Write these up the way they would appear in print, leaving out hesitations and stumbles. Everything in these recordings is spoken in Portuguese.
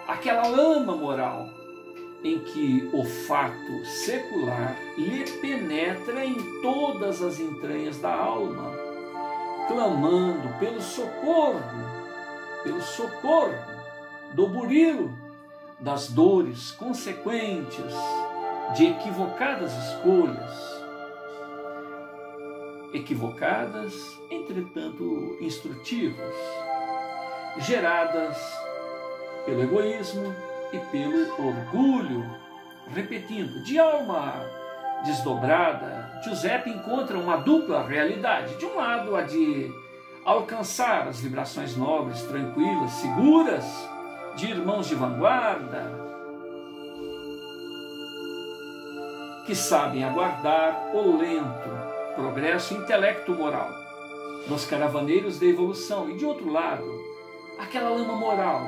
aquela lama moral em que o fato secular lhe penetra em todas as entranhas da alma, clamando pelo socorro do burilo das dores consequentes de equivocadas escolhas, equivocadas, entretanto instrutivas, geradas pelo egoísmo e pelo orgulho. Repetindo, de alma desdobrada, Giuseppe encontra uma dupla realidade. De um lado, a de alcançar as vibrações nobres, tranquilas, seguras, de irmãos de vanguarda, que sabem aguardar o lento progresso intelecto-moral nos caravaneiros da evolução. E de outro lado, aquela lama moral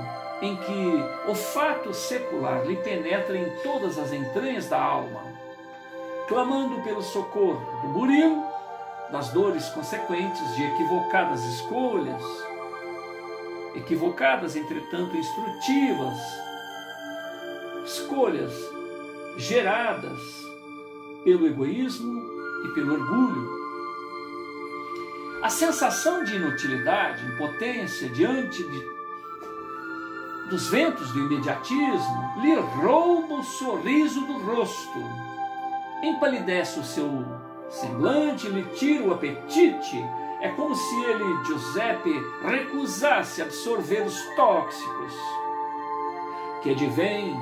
em que o fato secular lhe penetra em todas as entranhas da alma, clamando pelo socorro do burilo, das dores consequentes de equivocadas escolhas, equivocadas, entretanto instrutivas, escolhas geradas pelo egoísmo e pelo orgulho. A sensação de inutilidade, impotência diante dos ventos do imediatismo lhe rouba o sorriso do rosto, empalidece o seu semblante, lhe tira o apetite. É como se ele, Giuseppe, recusasse absorver os tóxicos que advêm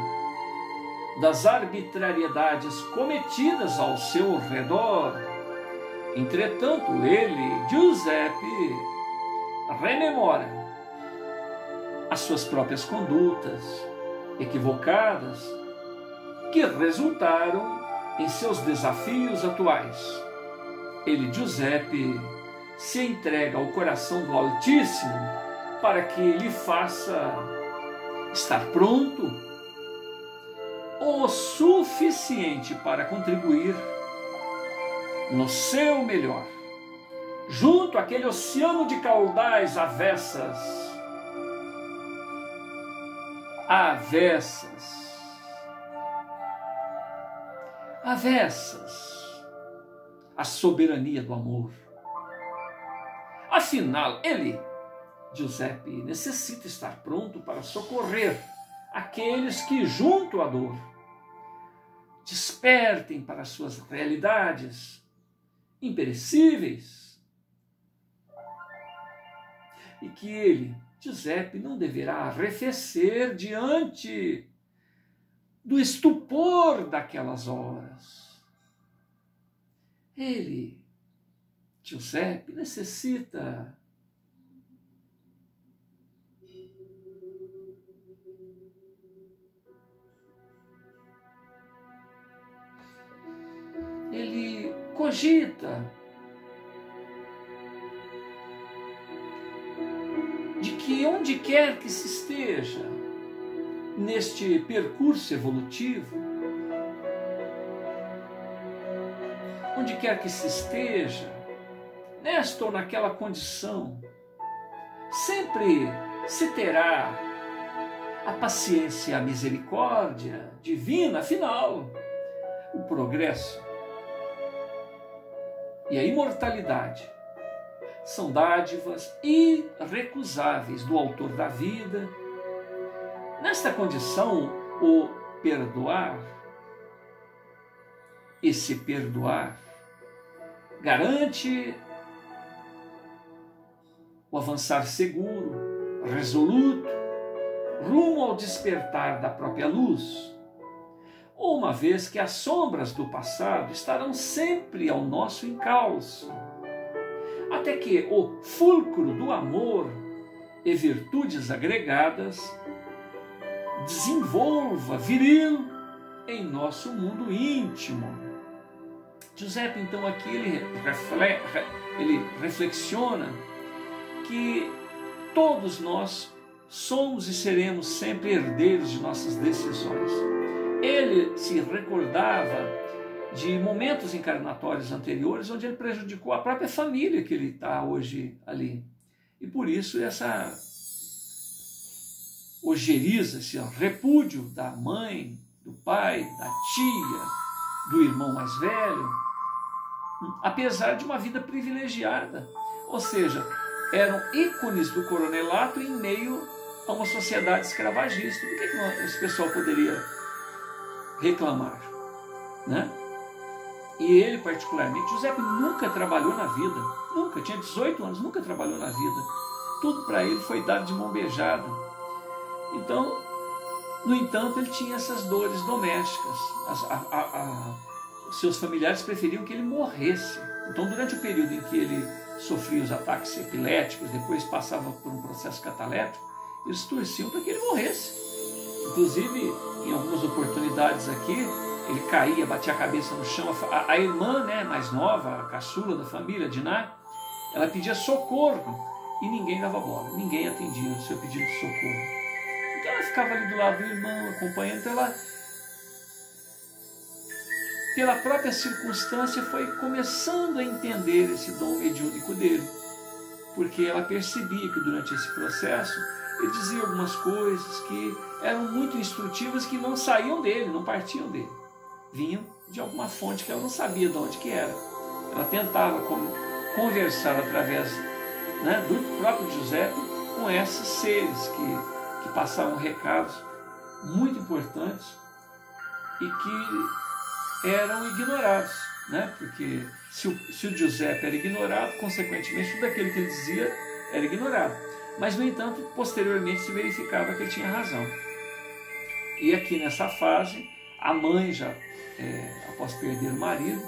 das arbitrariedades cometidas ao seu redor. Entretanto, ele, Giuseppe, rememora as suas próprias condutas equivocadas que resultaram em seus desafios atuais. Ele, Giuseppe, se entrega ao coração do Altíssimo para que lhe faça estar pronto o suficiente para contribuir no seu melhor, junto àquele oceano de caudais avessas à soberania do amor. Afinal, ele, Giuseppe, necessita estar pronto para socorrer aqueles que, junto à dor, despertem para suas realidades imperecíveis, e que ele, Giuseppe, não deverá arrefecer diante do estupor daquelas horas. Ele, Giuseppe, necessita ele cogita de que onde quer que se esteja neste percurso evolutivo, onde quer que se esteja, nesta ou naquela condição, sempre se terá a paciência e a misericórdia divina. Afinal, o progresso e a imortalidade são dádivas irrecusáveis do autor da vida. Nesta condição, o perdoar, esse perdoar, garante o avançar seguro, resoluto, rumo ao despertar da própria luz, uma vez que as sombras do passado estarão sempre ao nosso encalço, até que o fulcro do amor e virtudes agregadas desenvolva viril em nosso mundo íntimo. Giuseppe, então, aqui ele reflexiona que todos nós somos e seremos sempre herdeiros de nossas decisões. Ele se recordava de momentos encarnatórios anteriores onde ele prejudicou a própria família que ele está hoje ali. E por isso essa ojeriza, esse repúdio da mãe, do pai, da tia, do irmão mais velho, apesar de uma vida privilegiada. Ou seja, eram ícones do coronelato em meio a uma sociedade escravagista. Do que esse pessoal poderia reclamar, né? E ele, particularmente, Giuseppe nunca trabalhou na vida, nunca, tinha 18 anos, nunca trabalhou na vida. Tudo para ele foi dado de mão beijada. Então, no entanto, ele tinha essas dores domésticas. Os seus familiares preferiam que ele morresse. Então, durante o período em que ele sofria os ataques epiléticos, depois passava por um processo catalético, eles torciam para que ele morresse. Inclusive, em algumas oportunidades aqui, ele caía, batia a cabeça no chão. A irmã, né, mais nova, a caçula da família, Diná, ela pedia socorro e ninguém dava bola, ninguém atendia o seu pedido de socorro. Então ela ficava ali do lado do irmão, acompanhando. Então ela, pela própria circunstância, foi começando a entender esse dom mediúnico dele, porque ela percebia que durante esse processo ele dizia algumas coisas que eram muito instrutivas, que não saíam dele, não partiam dele, vinham de alguma fonte que ela não sabia de onde que era. Ela tentava conversar através, né, do próprio Giuseppe com esses seres que passavam recados muito importantes e que eram ignorados, né? Porque se o Giuseppe era ignorado, consequentemente tudo aquilo que ele dizia era ignorado. Mas, no entanto, posteriormente se verificava que ele tinha razão. E aqui nessa fase, a mãe já, após perder o marido,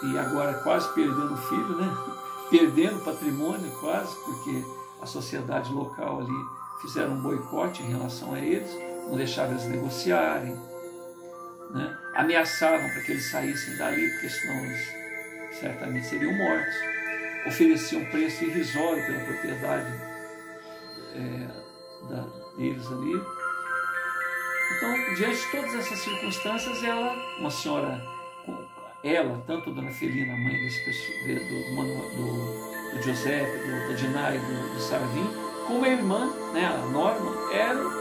e agora quase perdendo o filho, né? Perdendo o patrimônio quase, porque a sociedade local ali fizeram um boicote em relação a eles, não deixavam eles negociarem, né? Ameaçavam para que eles saíssem dali, porque senão eles certamente seriam mortos. Ofereciam um preço irrisório pela propriedade deles ali. Então, diante de todas essas circunstâncias, uma senhora, tanto a dona Felina, a mãe do Giuseppe, da Diná e do Sarvin, como a irmã, né, a Norma, eram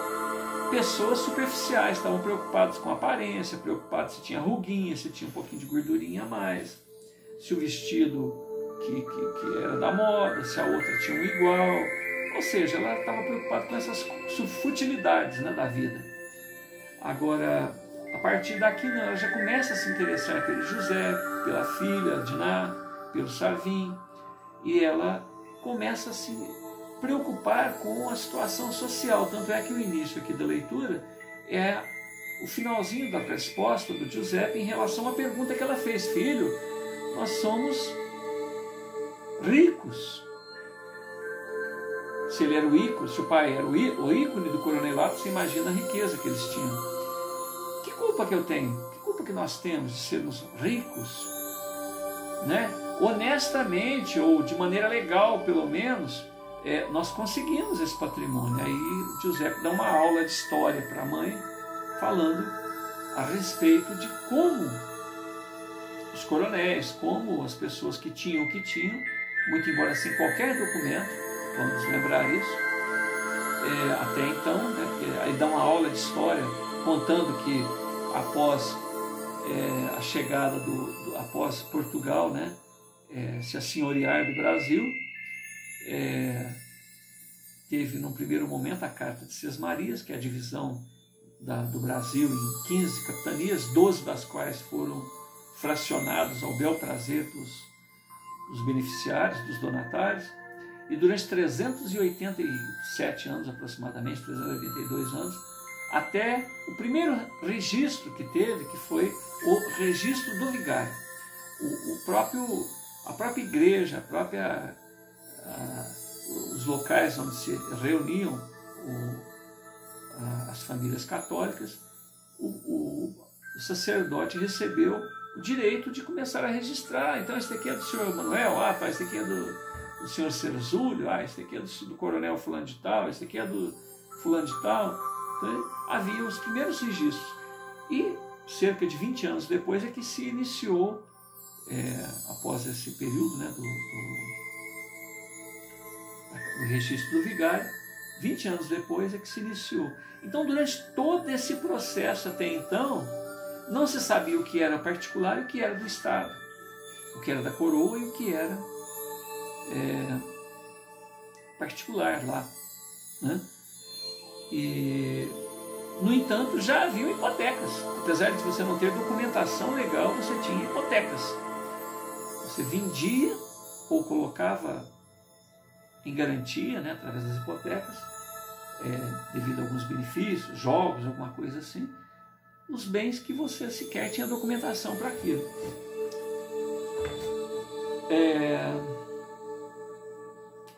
pessoas superficiais, estavam preocupadas com a aparência, preocupadas se tinha ruguinha, se tinha um pouquinho de gordurinha a mais, se o vestido que era da moda, se a outra tinha um igual. Ou seja, ela estava preocupada com essas futilidades, né, da vida. Agora, a partir daqui, né, ela já começa a se interessar pelo José, pela filha, Diná, pelo Sarvin, e ela começa a se preocupar com a situação social. Tanto é que o início aqui da leitura é o finalzinho da resposta do Giuseppe em relação à pergunta que ela fez. Filho, nós somos ricos. Se ele era o ícone, se o pai era o ícone do coronelato, você imagina a riqueza que eles tinham. Que culpa que eu tenho? Que culpa que nós temos de sermos ricos? Né? Honestamente, ou de maneira legal, pelo menos, nós conseguimos esse patrimônio. Aí o Giuseppe dá uma aula de história para a mãe, falando a respeito de como os coronéis, como as pessoas que tinham o que tinham, muito embora sem qualquer documento, vamos lembrar isso, até então, né, porque aí dá uma aula de história contando que após a chegada após Portugal, né, se assenhorear do Brasil, teve num primeiro momento a Carta de Sesmarias, que é a divisão do Brasil em 15 capitanias, 12 das quais foram fracionados ao bel prazer dos beneficiários, dos donatários. E durante 387 anos, aproximadamente, 382 anos, até o primeiro registro que teve, que foi o registro do vigário. A própria igreja, os locais onde se reuniam as famílias católicas, o sacerdote recebeu o direito de começar a registrar. Então, esse aqui é do senhor Manuel, esse aqui é do senhor Cerzúlio, esse aqui é do coronel fulano de tal, esse aqui é do fulano de tal. Então, havia os primeiros registros. E cerca de 20 anos depois é que se iniciou, após esse período, né, do registro do vigário, 20 anos depois é que se iniciou. Então, durante todo esse processo até então, não se sabia o que era particular e o que era do Estado, o que era da coroa e o que era particular lá, né? E, no entanto, já havia hipotecas. Apesar de você não ter documentação legal, você tinha hipotecas. Você vendia ou colocava em garantia, né, através das hipotecas, devido a alguns benefícios, jogos, alguma coisa assim, os bens que você sequer tinha documentação para aquilo.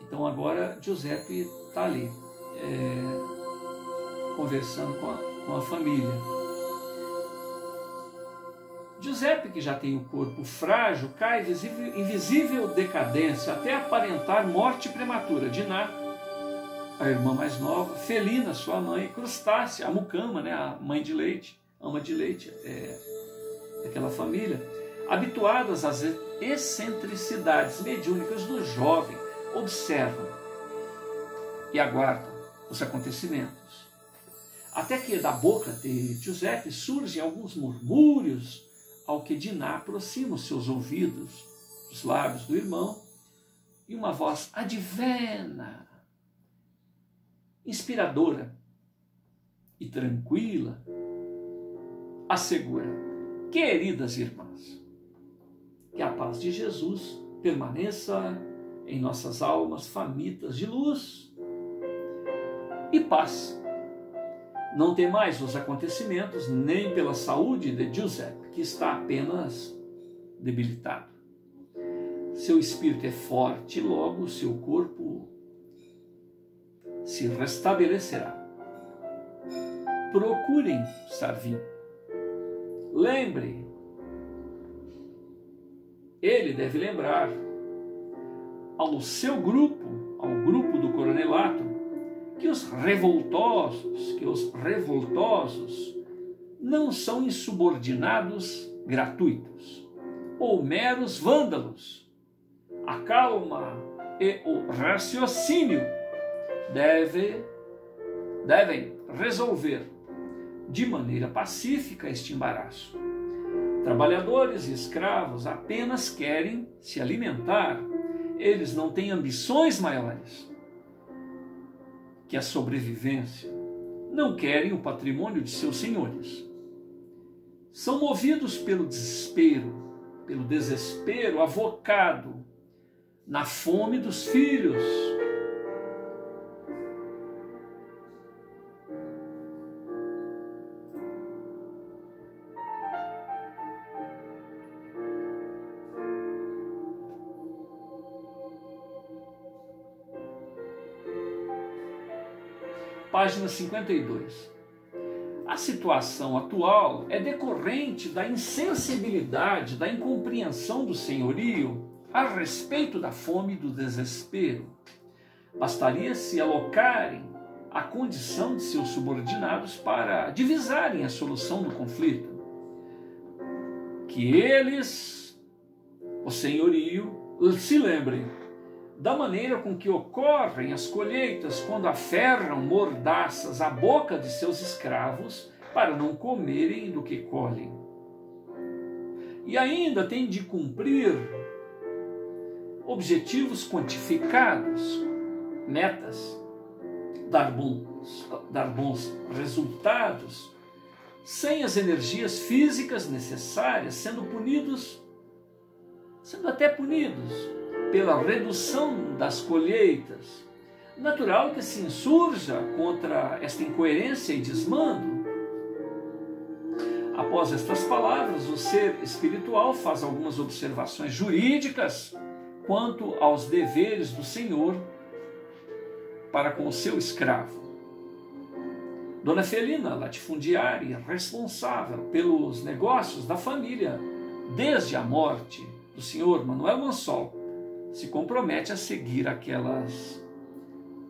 Então agora Giuseppe está ali, conversando com a família. Giuseppe, que já tem o corpo frágil, cai em visível decadência até aparentar morte prematura. Diná, a irmã mais nova, Felina, sua mãe, Crustácia, a mucama, né, a mãe de leite, ama de leite daquela família, habituadas às excentricidades mediúnicas do jovem, observam e aguardam os acontecimentos. Até que da boca de Giuseppe surgem alguns murmúrios, ao que Diná aproxima os seus ouvidos dos lábios do irmão, e uma voz advena, inspiradora e tranquila, assegura: queridas irmãs, que a paz de Jesus permaneça em nossas almas famintas de luz e paz. Não temais os acontecimentos, nem pela saúde de Giuseppe, que está apenas debilitado. Seu espírito é forte e logo o seu corpo se restabelecerá. Procurem estar vivo. Lembre, ele deve lembrar ao seu grupo, ao grupo do coronelato, que os revoltosos não são insubordinados gratuitos ou meros vândalos. A calma e o raciocínio devem resolver de maneira pacífica este embaraço. Trabalhadores e escravos apenas querem se alimentar. Eles não têm ambições maiores que a sobrevivência. Não querem o patrimônio de seus senhores. São movidos pelo desespero avocado na fome dos filhos. Página 52. A situação atual é decorrente da insensibilidade, da incompreensão do senhorio a respeito da fome e do desespero. Bastaria se alocarem a condição de seus subordinados para divisarem a solução do conflito. Que eles, o senhorio, se lembrem da maneira com que ocorrem as colheitas quando aferram mordaças à boca de seus escravos para não comerem do que colhem. E ainda têm de cumprir objetivos quantificados, metas, dar bons resultados, sem as energias físicas necessárias, sendo até punidos pela redução das colheitas. Natural que se insurja contra esta incoerência e desmando. Após estas palavras, o ser espiritual faz algumas observações jurídicas quanto aos deveres do Senhor para com o seu escravo. Dona Felina, latifundiária, responsável pelos negócios da família desde a morte do senhor Manuel Mansol, se compromete a seguir aquelas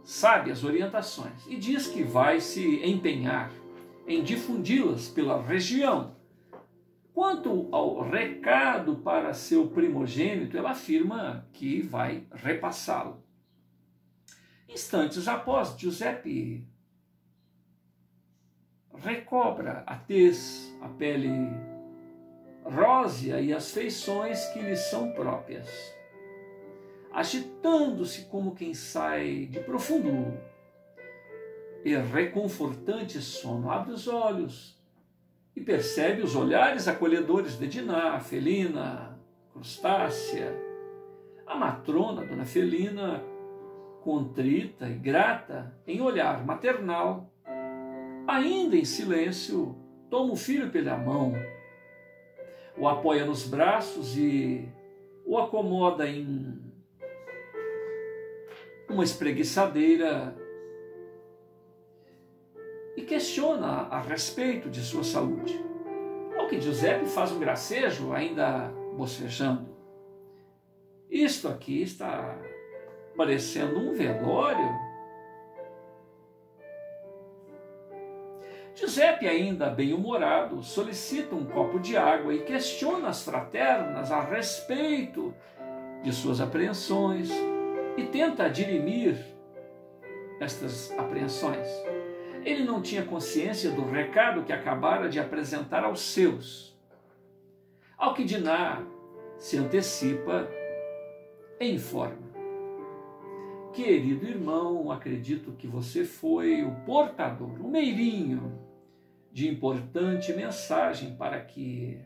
sábias orientações e diz que vai se empenhar em difundi-las pela região. Quanto ao recado para seu primogênito, ela afirma que vai repassá-lo. Instantes após, Giuseppe recobra a tez, a pele rósea e as feições que lhe são próprias. Agitando-se como quem sai de profundo e reconfortante sono, abre os olhos e percebe os olhares acolhedores de Diná, Felina, Crustácea, a matrona, Dona Felina, contrita e grata em olhar maternal, ainda em silêncio, toma o filho pela mão, o apoia nos braços e o acomoda em uma espreguiçadeira e questiona a respeito de sua saúde. Ao que Giuseppe faz um gracejo, ainda bocejando. Isto aqui está parecendo um velório. Giuseppe, ainda bem-humorado, solicita um copo de água e questiona as fraternas a respeito de suas apreensões e tenta dirimir estas apreensões. Ele não tinha consciência do recado que acabara de apresentar aos seus. Ao que Diná se antecipa e informa: querido irmão, acredito que você foi o portador, o meirinho de importante mensagem para que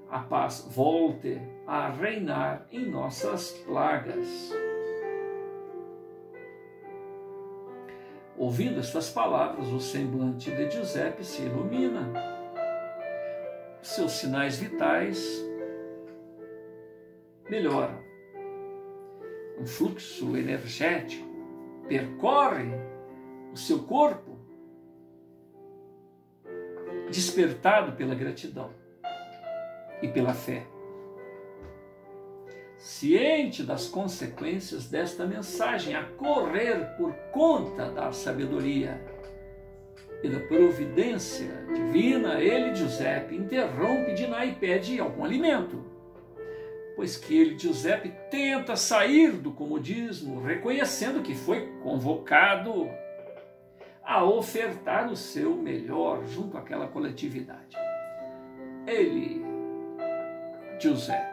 a paz volte a reinar em nossas plagas. Ouvindo estas palavras, o semblante de Giuseppe se ilumina. Seus sinais vitais melhoram. Um fluxo energético percorre o seu corpo, despertado pela gratidão e pela fé. Ciente das consequências desta mensagem a correr por conta da sabedoria e da providência divina, ele, Giuseppe, interrompe Diná e pede algum alimento, pois que ele, Giuseppe, tenta sair do comodismo, reconhecendo que foi convocado a ofertar o seu melhor junto àquela coletividade. Ele, Giuseppe,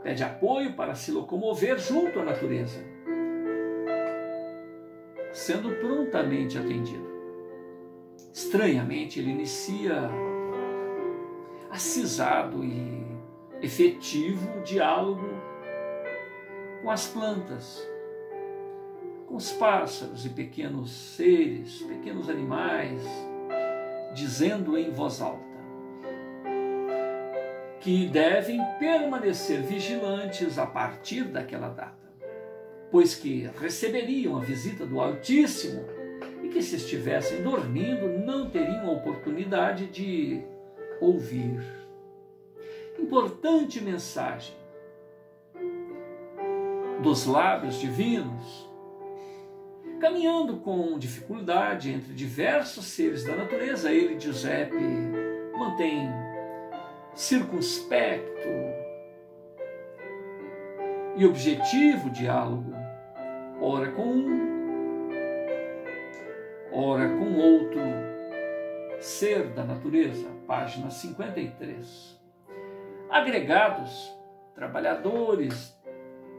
pede apoio para se locomover junto à natureza, sendo prontamente atendido. Estranhamente, ele inicia acisado e efetivo diálogo com as plantas, com os pássaros e pequenos seres, pequenos animais, dizendo em voz alta que devem permanecer vigilantes a partir daquela data, pois que receberiam a visita do Altíssimo e que, se estivessem dormindo, não teriam a oportunidade de ouvir. Importante mensagem dos lábios divinos, caminhando com dificuldade entre diversos seres da natureza. Ele, Giuseppe, mantém circunspecto e objetivo diálogo, ora com um, ora com outro ser da natureza. Página 53. Agregados, trabalhadores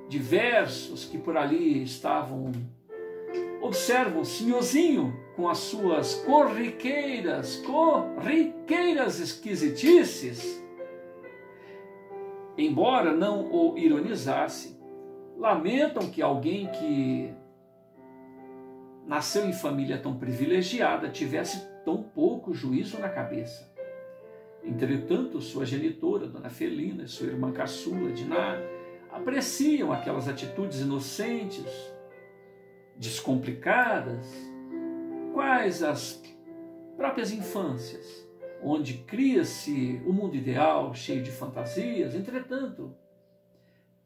diversos que por ali estavam, observam o senhorzinho com as suas corriqueiras esquisitices. Embora não o ironizasse, lamentam que alguém que nasceu em família tão privilegiada tivesse tão pouco juízo na cabeça. Entretanto, sua genitora, Dona Felina, e sua irmã caçula, Diná, apreciam aquelas atitudes inocentes, descomplicadas, quais as próprias infâncias, onde cria-se o mundo ideal, cheio de fantasias. Entretanto,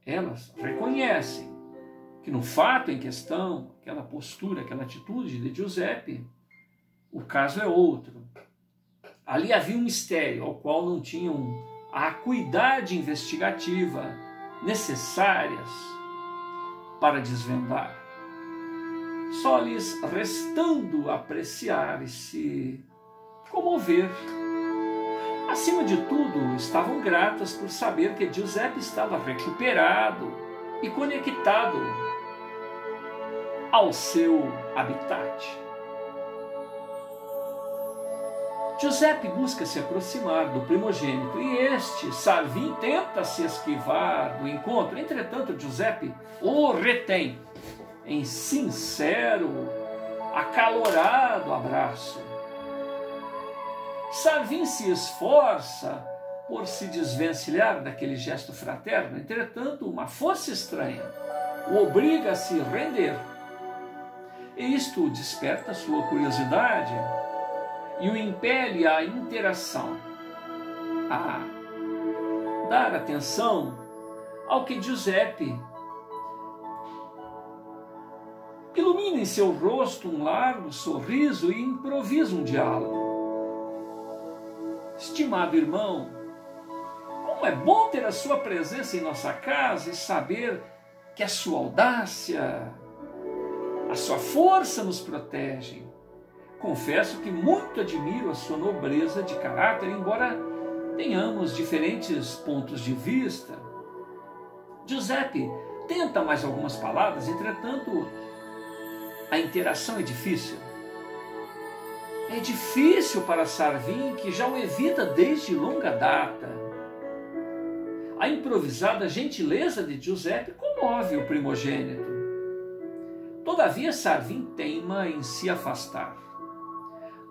elas reconhecem que no fato em questão, aquela postura, aquela atitude de Giuseppe, o caso é outro. Ali havia um mistério ao qual não tinham a acuidade investigativa necessárias para desvendar. só lhes restando apreciar e se comover. Acima de tudo, estavam gratas por saber que Giuseppe estava recuperado e conectado ao seu habitat. Giuseppe busca se aproximar do primogênito e este, Sarvin, tenta se esquivar do encontro. Entretanto, Giuseppe o retém em sincero, acalorado abraço. Sarvin se esforça por se desvencilhar daquele gesto fraterno. Entretanto, uma força estranha o obriga a se render. E isto desperta sua curiosidade e o impele à interação, a dar atenção ao que Giuseppe ilumina em seu rosto um largo sorriso e improvisa um diálogo. Estimado irmão, como é bom ter a sua presença em nossa casa e saber que a sua audácia, a sua força nos protegem. Confesso que muito admiro a sua nobreza de caráter, embora tenhamos diferentes pontos de vista. Giuseppe tenta mais algumas palavras, entretanto, a interação é difícil. É difícil para Sarvin, que já o evita desde longa data. A improvisada gentileza de Giuseppe comove o primogênito. Todavia, Sarvin teima em se afastar,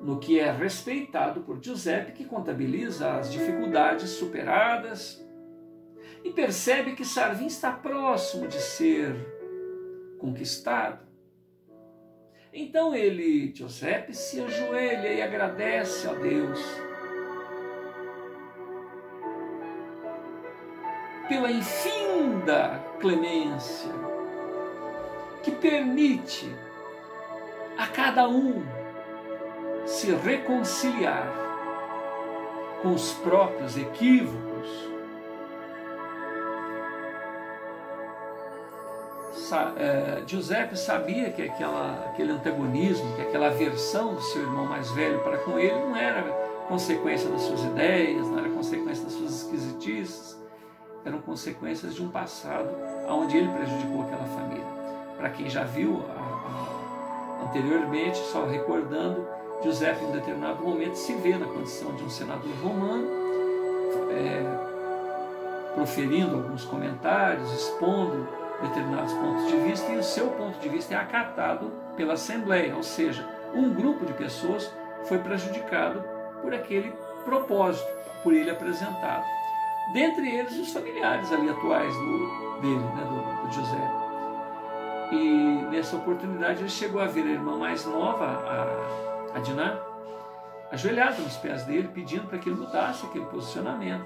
no que é respeitado por Giuseppe, que contabiliza as dificuldades superadas e percebe que Sarvin está próximo de ser conquistado. Então Giuseppe, se ajoelha e agradece a Deus pela infinda clemência que permite a cada um se reconciliar com os próprios equívocos. Giuseppe sabia que aquele antagonismo, que aquela aversão do seu irmão mais velho para com ele não era consequência das suas ideias, não era consequência das suas esquisitices, eram consequências de um passado onde ele prejudicou aquela família. Para quem já viu anteriormente, só recordando, Giuseppe, em um determinado momento, se vê na condição de um senador romano, proferindo alguns comentários, expondo determinados pontos de vista, e o seu ponto de vista é acatado pela Assembleia, ou seja, um grupo de pessoas foi prejudicado por aquele propósito, por ele apresentado. Dentre eles, os familiares ali atuais dele, do Giuseppe. E nessa oportunidade ele chegou a ver a irmã mais nova, a Dinah, ajoelhada nos pés dele, pedindo para que ele mudasse aquele posicionamento,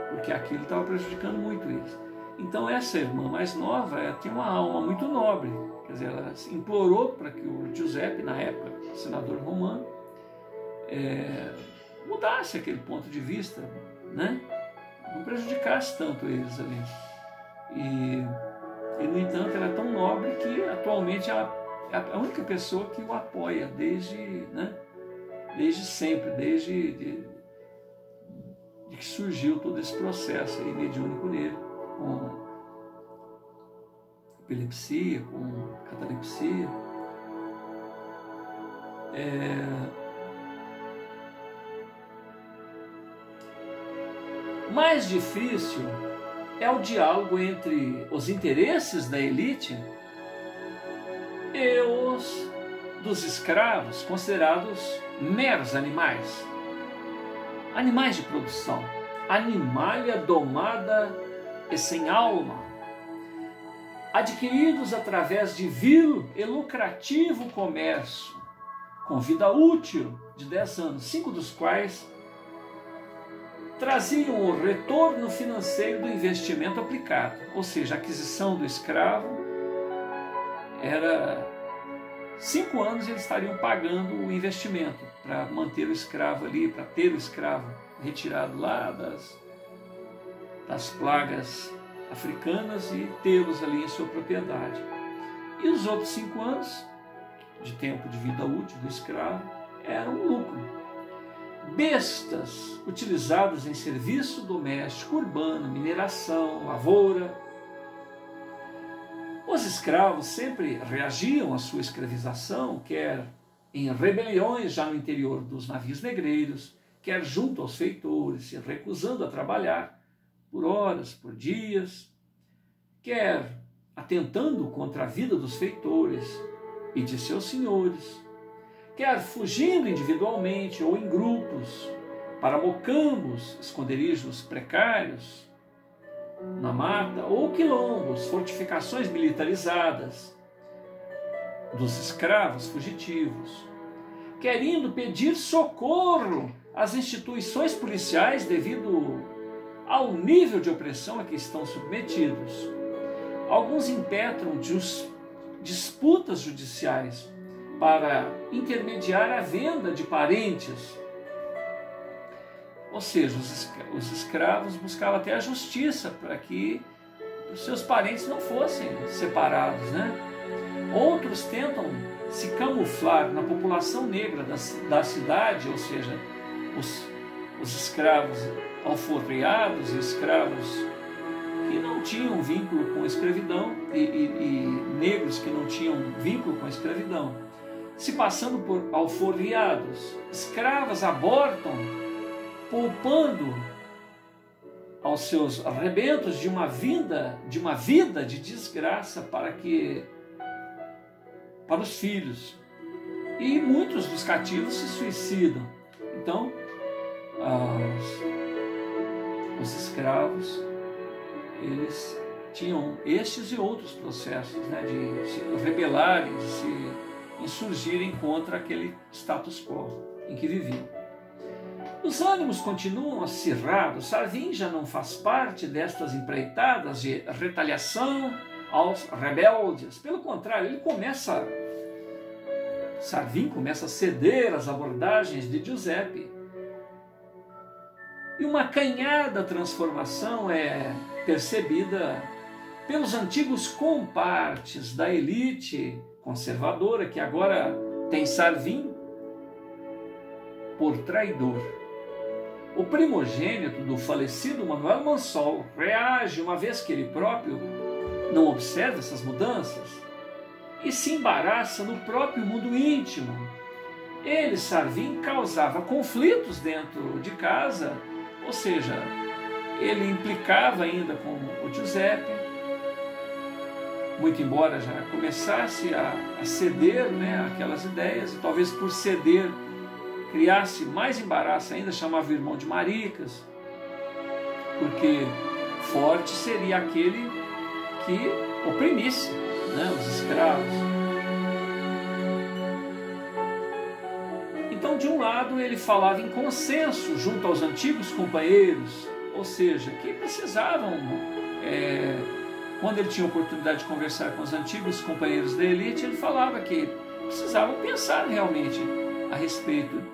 porque aquilo estava prejudicando muito eles. Então essa irmã mais nova tinha uma alma muito nobre, quer dizer, ela implorou para que o Giuseppe, na época senador romano, mudasse aquele ponto de vista, né? Não prejudicasse tanto eles ali. E no entanto, ela é tão nobre que atualmente ela é a única pessoa que o apoia desde sempre, desde que surgiu todo esse processo aí mediúnico nele, com epilepsia, com catalepsia. Mais difícil é o diálogo entre os interesses da elite e os dos escravos, considerados meros animais, animais de produção, animalia domada e sem alma, adquiridos através de vil e lucrativo comércio, com vida útil de 10 anos, 5 dos quais traziam o retorno financeiro do investimento aplicado, ou seja, a aquisição do escravo era 5 anos eles estariam pagando o investimento para manter o escravo ali, para ter o escravo retirado lá das plagas africanas e tê-los ali em sua propriedade. E os outros 5 anos de tempo de vida útil do escravo era um lucro. Bestas utilizadas em serviço doméstico, urbano, mineração, lavoura. Os escravos sempre reagiam à sua escravização, quer em rebeliões já no interior dos navios negreiros, quer junto aos feitores, se recusando a trabalhar por horas, por dias, quer atentando contra a vida dos feitores e de seus senhores, quer fugindo individualmente ou em grupos para mocambos, esconderijos precários na mata, ou quilombos, fortificações militarizadas dos escravos fugitivos, querendo pedir socorro às instituições policiais devido ao nível de opressão a que estão submetidos. Alguns impetram disputas judiciais para intermediar a venda de parentes. Ou seja, os escravos buscavam até a justiça para que os seus parentes não fossem separados, né? Outros tentam se camuflar na população negra da cidade, ou seja, os escravos alforriados e escravos que não tinham vínculo com a escravidão e negros que não tinham vínculo com a escravidão, se passando por alforriados. Escravas abortam, poupando aos seus arrebentos de uma vida de desgraça para os filhos. E muitos dos cativos se suicidam. Então, os escravos, eles tinham estes e outros processos, né, de se rebelarem, de se insurgirem contra aquele status quo em que viviam. Os ânimos continuam acirrados. Sarvin já não faz parte destas empreitadas de retaliação aos rebeldes. Pelo contrário, Sarvin começa a ceder às abordagens de Giuseppe. E uma acanhada transformação é percebida pelos antigos compartes da elite conservadora, que agora tem Sarvin por traidor. O primogênito do falecido Manuel Mansol reage, uma vez que ele próprio não observa essas mudanças, e se embaraça no próprio mundo íntimo. Ele, Sarvin, causava conflitos dentro de casa, ou seja, ele implicava ainda com o Giuseppe, muito embora já começasse a ceder, né, aquelas ideias, e talvez por ceder criasse mais embaraço ainda, chamava o irmão de maricas, porque forte seria aquele que oprimisse, né, os escravos. Então, de um lado, ele falava em consenso junto aos antigos companheiros, ou seja, que precisavam, quando ele tinha oportunidade de conversar com os antigos companheiros da elite, ele falava que precisavam pensar realmente a respeito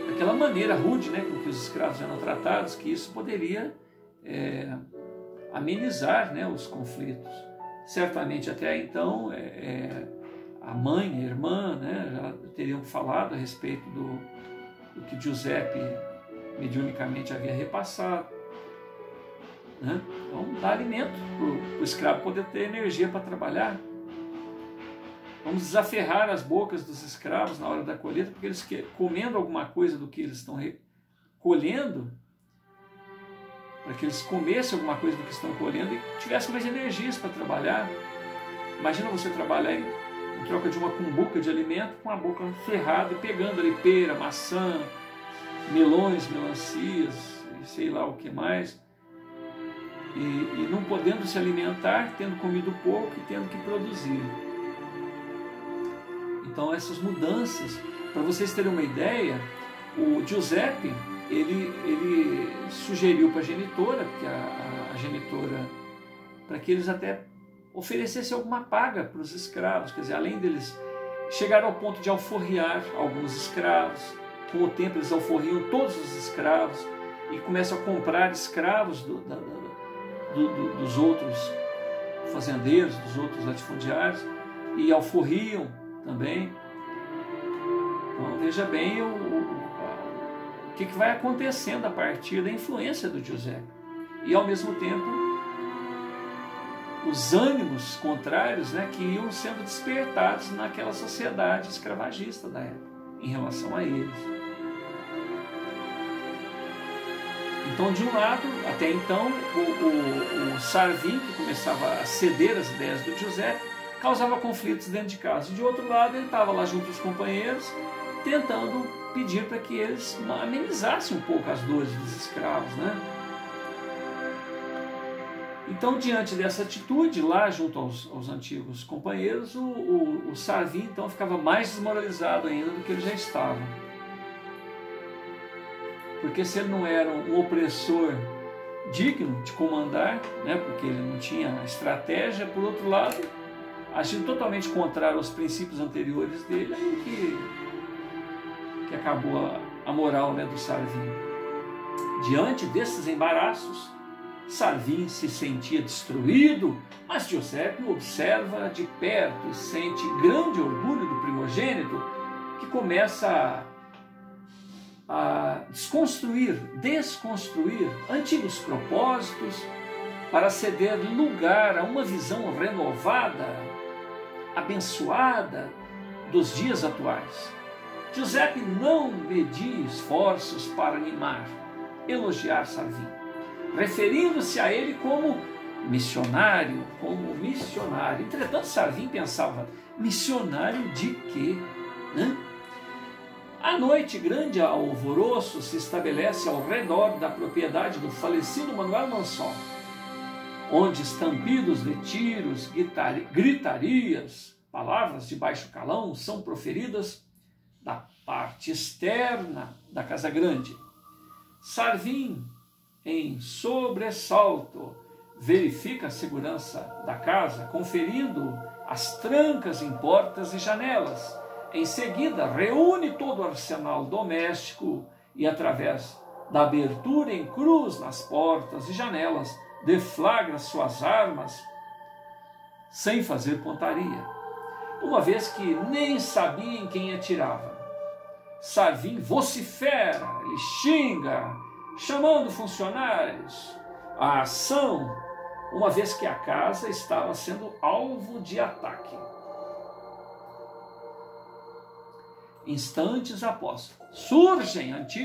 daquela maneira rude, né, com que os escravos eram tratados, que isso poderia amenizar, né, os conflitos. Certamente até então a mãe, a irmã, né, já teriam falado a respeito do que Giuseppe mediunicamente havia repassado, né? Então dá alimento para o escravo poder ter energia para trabalhar. Vamos desaferrar as bocas dos escravos na hora da colheita, porque eles comendo alguma coisa do que eles estão colhendo, para que eles comessem alguma coisa do que estão colhendo e tivessem mais energias para trabalhar. Imagina você trabalhar em troca de uma cumbuca de alimento com a boca ferrada e pegando ali pera, maçã, melões, melancias, e sei lá o que mais, e não podendo se alimentar, tendo comido pouco e tendo que produzir. Então essas mudanças, para vocês terem uma ideia, o Giuseppe, ele sugeriu para a genitora, que a genitora, para que eles até oferecessem alguma paga para os escravos, quer dizer, além deles chegaram ao ponto de alforriar alguns escravos. Com o tempo eles alforriam todos os escravos e começam a comprar escravos dos outros fazendeiros, dos outros latifundiários, e alforriam também. Então veja bem o que vai acontecendo a partir da influência do Giuseppe. E ao mesmo tempo os ânimos contrários, né, que iam sendo despertados naquela sociedade escravagista da época em relação a eles. Então, de um lado, até então, o Sarvin, que começava a ceder as ideias do Giuseppe, causava conflitos dentro de casa. De outro lado, ele estava lá junto aos companheiros, tentando pedir para que eles amenizassem um pouco as dores dos escravos, né? Então, diante dessa atitude, lá junto aos antigos companheiros, o Sarvin, então, ficava mais desmoralizado ainda do que ele já estava. Porque se ele não era um opressor digno de comandar, né, porque ele não tinha estratégia, por outro lado, agindo totalmente contrário aos princípios anteriores dele, aí que acabou a moral, né, do Sarvin. Diante desses embaraços, Sarvin se sentia destruído, mas Giuseppe o observa de perto e sente grande orgulho do primogênito, que começa a desconstruir antigos propósitos para ceder lugar a uma visão renovada, abençoada dos dias atuais. Giuseppe não media esforços para animar, elogiar Sarvin, referindo-se a ele como missionário. Entretanto, Sarvin pensava, missionário de quê? Né? A noite, grande alvoroço se estabelece ao redor da propriedade do falecido Manuel Manson, onde estampidos de tiros, gritarias, palavras de baixo calão são proferidas da parte externa da casa grande. Sarvin, em sobressalto, verifica a segurança da casa, conferindo as trancas em portas e janelas. Em seguida, reúne todo o arsenal doméstico e, através da abertura em cruz nas portas e janelas, deflagra suas armas sem fazer pontaria, uma vez que nem sabia em quem atirava. Sarvin vocifera, ele xinga, chamando funcionários à ação, uma vez que a casa estava sendo alvo de ataque. Instantes após, surgem antigos